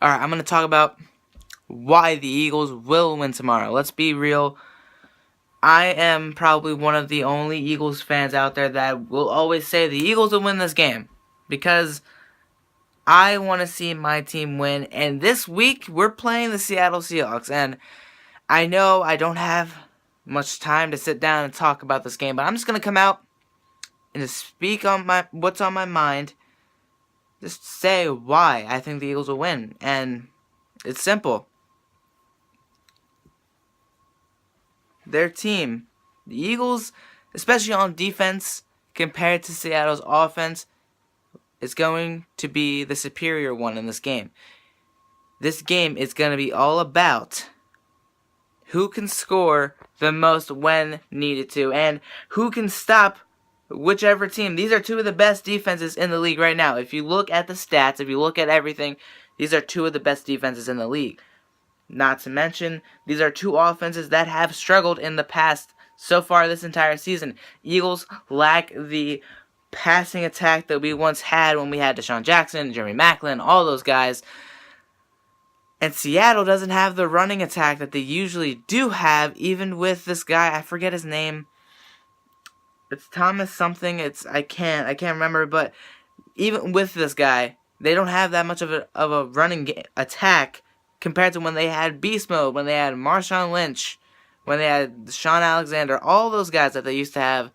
Alright, I'm going to talk about why the Eagles will win tomorrow. Let's be real. I am probably one of the only Eagles fans out there that will always say the Eagles will win this game. Because I want to see my team win. And this week, we're playing the Seattle Seahawks. And I know I don't have much time to sit down and talk about this game. But I'm just going to come out and just speak on what's on my mind. Just say why I think the Eagles will win. And it's simple. Their team, the Eagles, especially on defense, compared to Seattle's offense, is going to be the superior one in this game. This game is going to be all about who can score the most when needed to, and who can stop whichever team. These are two of the best defenses in the league right now. If you look at the stats, if you look at everything, these are two of the best defenses in the league. Not to mention, these are two offenses that have struggled in the past so far this entire season. Eagles lack the passing attack that we once had when we had Deshaun Jackson, Jeremy Maclin, all those guys. And Seattle doesn't have the running attack that they usually do have, even with this guy. I forget his name. It's Thomas something. I can't remember. But even with this guy, they don't have that much of a running attack compared to when they had Beast Mode, when they had Marshawn Lynch, when they had Sean Alexander, all those guys that they used to have.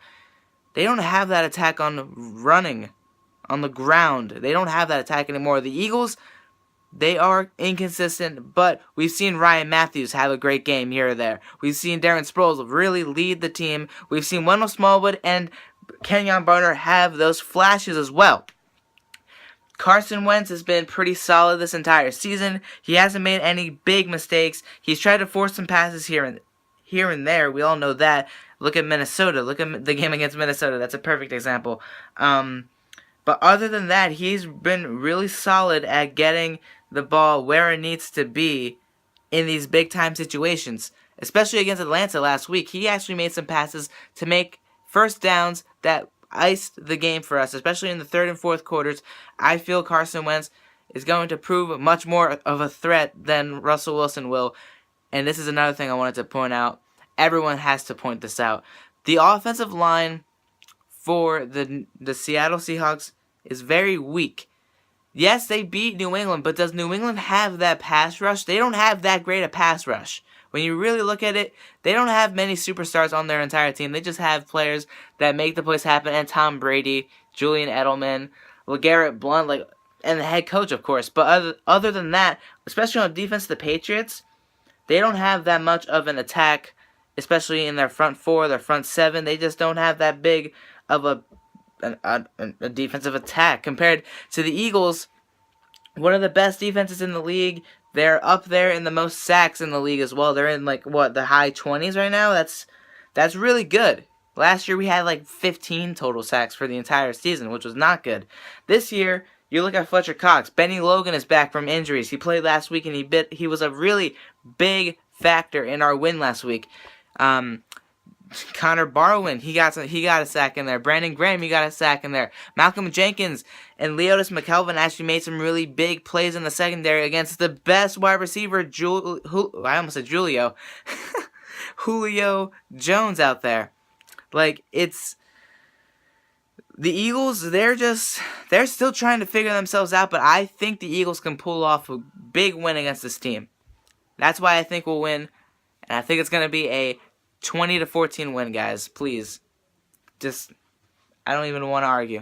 They don't have that attack on running, on the ground. They don't have that attack anymore. The Eagles, they are inconsistent, but we've seen Ryan Matthews have a great game here or there. We've seen Darren Sproles really lead the team. We've seen Wendell Smallwood and Kenyon Barner have those flashes as well. Carson Wentz has been pretty solid this entire season. He hasn't made any big mistakes. He's tried to force some passes here and there. We all know that. Look at Minnesota. Look at the game against Minnesota. That's a perfect example. But other than that, he's been really solid at getting the ball where it needs to be in these big-time situations. Especially against Atlanta last week. He actually made some passes to make first downs that iced the game for us, especially in the third and fourth quarters. I feel Carson Wentz is going to prove much more of a threat than Russell Wilson will. And this is another thing I wanted to point out. Everyone has to point this out. The offensive line for the Seattle Seahawks is very weak. Yes, they beat New England, but does New England have that pass rush? They don't have that great a pass rush. When you really look at it, they don't have many superstars on their entire team. They just have players that make the plays happen, and Tom Brady, Julian Edelman, LeGarrette Blount, and the head coach, of course. But other than that, especially on defense, the Patriots, they don't have that much of an attack, especially in their front four, their front seven. They just don't have that big of a defensive attack compared to the Eagles. One of the best defenses in the league. They're up there in the most sacks in the league as well. They're in the high 20s right now. That's really good. Last year we had 15 total sacks for the entire season, which was not good. This year, you look at Fletcher Cox. Benny Logan is back from injuries. He played last week and he was a really big factor in our win last week. Connor Barwin, he got a sack in there. Brandon Graham, he got a sack in there. Malcolm Jenkins and Leotis McKelvin actually made some really big plays in the secondary against the best wide receiver, I almost said Julio. Julio Jones out there. It's the Eagles, they're still trying to figure themselves out, but I think the Eagles can pull off a big win against this team. That's why I think we'll win, and I think it's going to be a 20-14 win, guys. Please. I don't even want to argue.